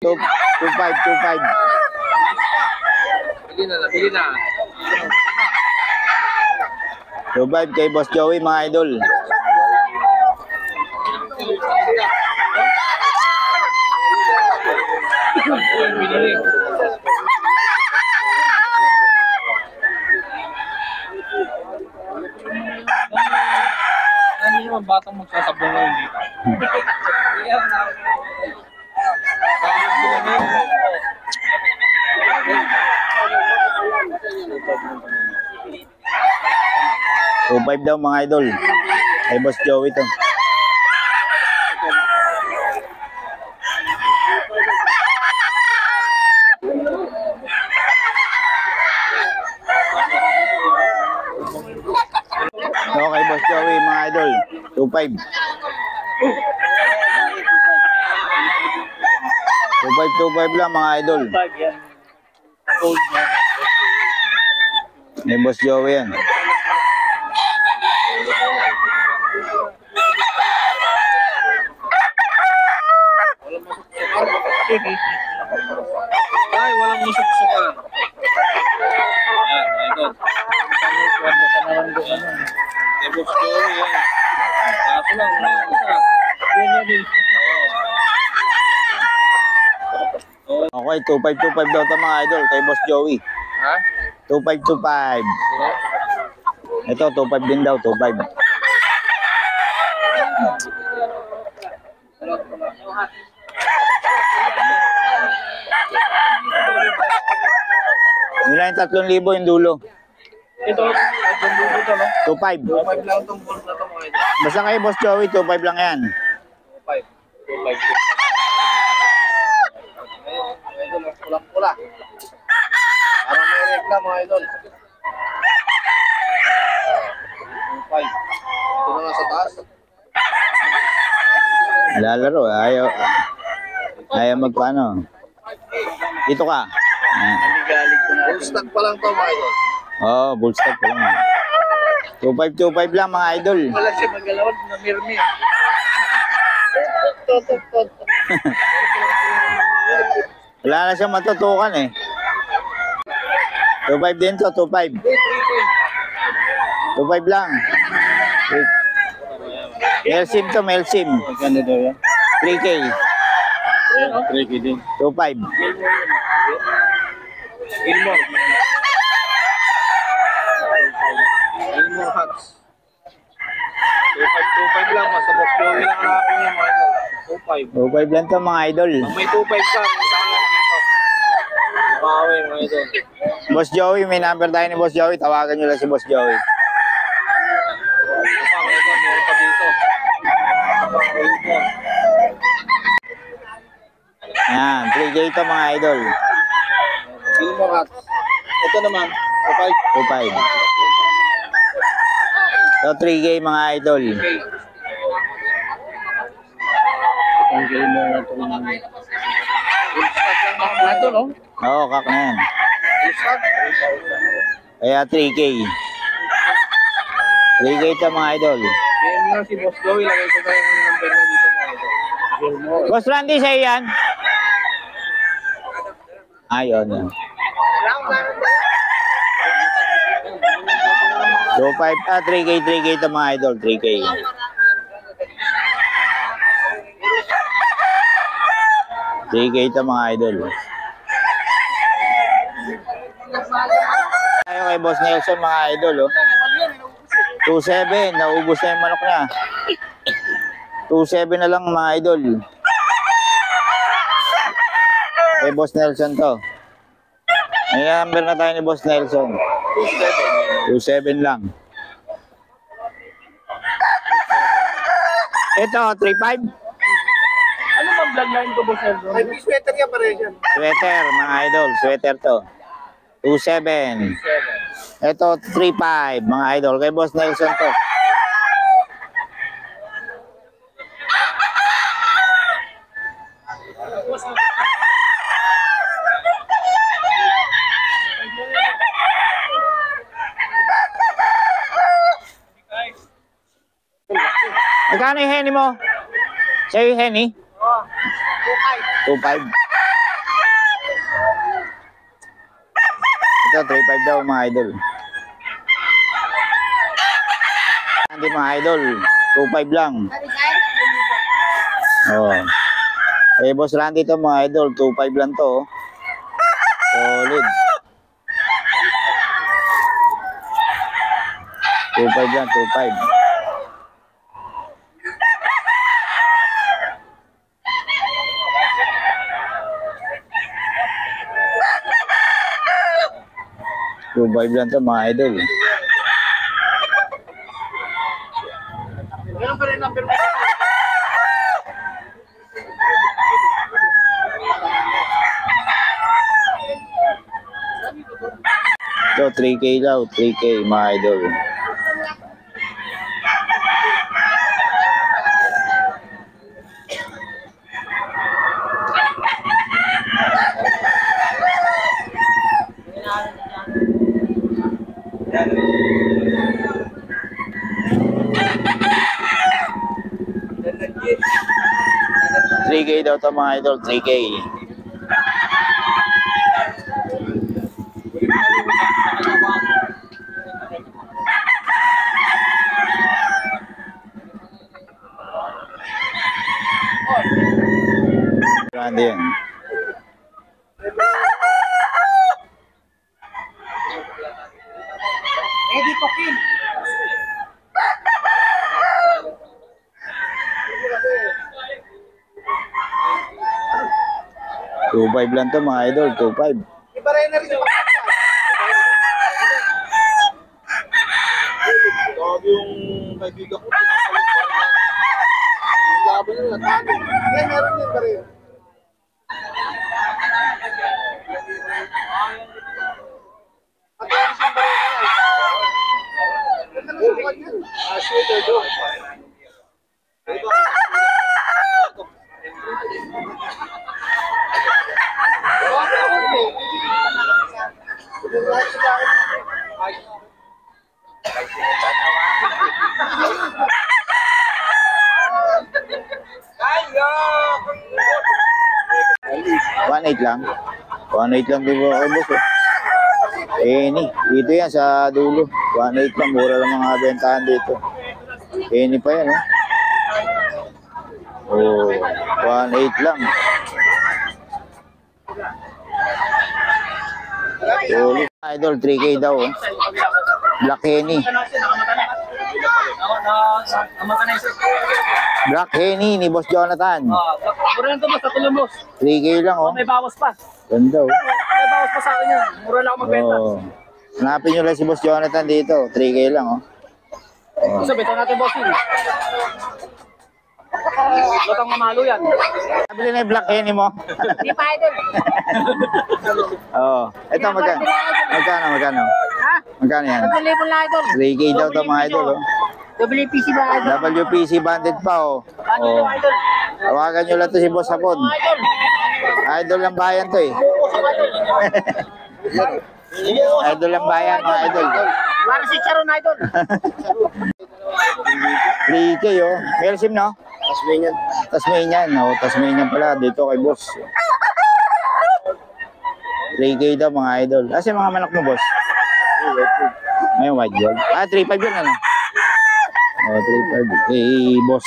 2.5, 2.5. Bili na, bili na. 2.5 kay Boss Joey, mga idol. Ano naman batang magsasablong ngayon dito? $2.5 daw mga idol. Kay Boss Joey to. So kay Boss Joey mga idol. 2.5. 2.5 lang mga idol. May Boss Joey yan. Ay, walang musok-sukan. Ayan, ito. Tebos ko yan. Kaso lang, isa. Okay, 2.5 daw ito mga idol kay Boss Joey. Ha? 2.5. Ito, 2.5 din daw, 2.5. Yun lang yung 3,000 yung dulo. Ito, ito, no? 2.5. 2.5 lang itong bolt na ito mga ito. Basta kay Boss Joey, 2.5 lang yan. 2.5. 2.5. Idol, pulang-pula. Parang may regla mga idol. 2.5. Ito na nga sa taas. Lalaro, ayaw magpaano. Dito ka. Full stock pa lang ito mga idol. Oo, bull stock pa lang. 2.5 lang mga idol. Wala siya magalawad na mirmi. Wala na siya matutukan eh. 2.5 din to, 2.5. 2.5 lang. Melsim to, Melsim. Magkano daw yan? 3K. 3K din. 2.5. Gilmore. Gilmore hats. 2.5 lang. Mas Boss Joey lang hanapin niya mga idol. 2.5. 2.5 lang to mga idol. Pag may 2.5 ka, tangan dito. Bawi mga idol. Boss Joey, may number tayo ni Boss Joey. Tawagan nyo lang si Boss Joey. Ito pa mga idol, meron pa dito. Gilmore. Yan, 3K to mga idol. Gilmore hats. Ito naman, 2.5. 2.5. So 3K mga idol. Ang Gilmore na ito naman. Full stock lang na ito, no? Oo, kak na yan. Full stock. Kaya 3K. 3K to mga idol. Kaya nga si Boss Joey, lagay ko tayo ng number na dito mga idol. Gilmore. Boss Randy, sa'yo yan? Ayun. 2.5, 3K to mga idol, 3K. to mga idol. Tayo kay Boss Nelson mga idol, oh. 2.7, naubos na yung manok niya. 2.7 na lang mga idol. Kay Boss Nelson to. May number na tayo ni Boss Nelson. 2.7 lang. Ito, 3.5. Ano ba vlog line ko, Boss Nelson? Ay, may sweater niya pare dyan. Sweater, mga idol. Sweater to. 2.7. Ito, 3.5, mga idol. Kay Boss Nelson to. Magkano yung henny mo? Sa'yo yung henny? 2.5. Ito, 3.5 daw mga idol. Hindi mga idol, 2.5 lang. Oh. Eh, Boss Randy to mga idol, 2.5 lang to. Oh. Solid. 2.5 lang, 2.5. Two-five lang to mga idol. So, 3K daw, 3K mga idol. Three K daw to mga idol, 3K. Grande yan. Dito, Kim. Two five lang to mga idol, 2.5. Iba rin na rin yung yung kaibigan ko, yung laban nila, tago. Yan, meron din ba rin? At yan siyang ba rin na? Ganda na sukat yan. Shooter doon. One eight lang. 1.8 lang din po, boss. Any. Dito yan sa dulo. 1.8 lang. Mura lang mga bentahan dito. Any pa yan, eh. Oh, 1.8 lang. Solid. Idol, 3K daw. Oh. Black Henny. Black Henny ni Boss Jonathan. Mura lang ito, boss. Tatulong, boss. 3K lang, oh. May bawas pa. Ganda, oh. May bawas pa sa akin yan. Mura lang ako magbenta. Oh. Hanapin nyo lang si Boss Jonathan dito. 3K lang, oh. Oh. So, bitaw natin, boss. Lotang mamalo yan. Nabili na yung Black Henny mo. Di pa, idol. Oo. Ito, magkano? Magkano? Ha? Magkano yan? 1,000 lang, idol. 3K daw to mga idol, oh. WPC ba, idol? WPC banded pa, oh. Ano Oh. yung idol? Tawagan nyo lang to si Boss Hapon. Idol. Idol ng bayan to, eh. Idol ng bayan, mga idol. Para si Charon, idol. 3K, oh. Melsim, no? Tasmanian. Tasmanian, oh. Tasmanian pala. Dito kay Boss. 3K daw, mga idol. Kasi mga manok mo, Boss? Ayun, white gold. 3.5 yun, ano? Oh, 3.5. Eh, Boss.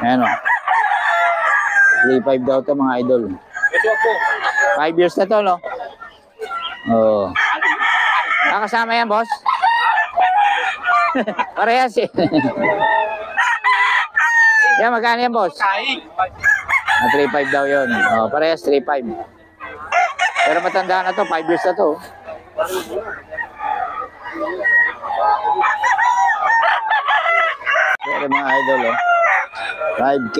Ayan, oh. 3.5 daw to, mga idol. 5 years na to, no? Oo. Kasama yan, boss? Parehas, eh. Yan, magkano yan, boss? 3.5 daw yun. Oh, parehas, 3.5. Pero matanda na to, 5 years na to. Pero mga idol, oh. 5K.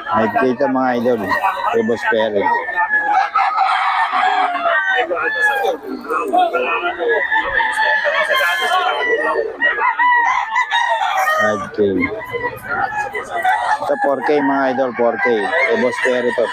5K ito mga idol. Kay Boss Perry. 5K. Ito 4K mga idol, 4K. Kay Boss Perry to.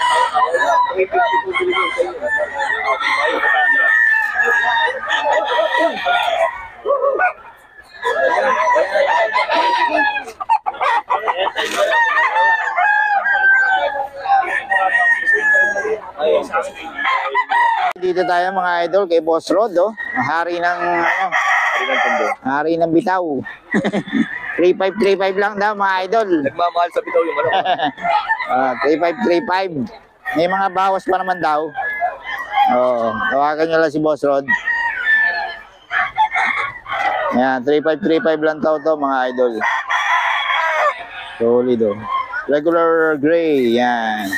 dito tayo mga idol kay Boss Rod, oh. Hari ng, ano, hari ng bitaw. 3535 lang daw mga idol. Nagmamahal sa bitaw yung ano. 3535. May mga bawas pa naman daw. Oo, tawagan nyo lang si Boss Rod. Yan, 3535 lang daw to mga idol. Solid, oh. Regular gray, yan.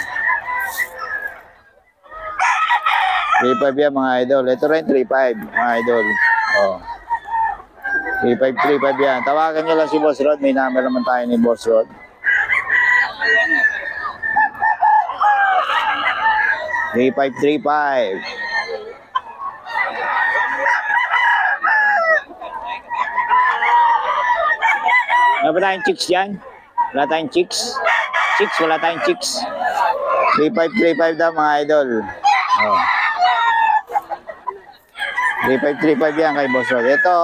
35 yan mga idol. Ito rin 35 mga idol. Oh. 3535 yan. Tawagan nyo lang si Boss Rod. May number naman tayo ni Boss Rod. Three five. Wala ba tayong chicks dyan? Wala tayong chicks? Chicks, wala tayong chicks. 3535 daw mga idol. Oh. 3535 yan kay Boss Rod. Ito,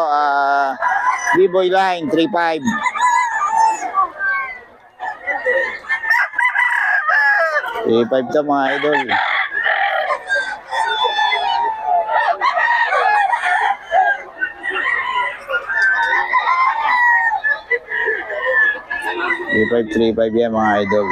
B-Boy line, 35. A5 to mga idol. A535 yan mga idol.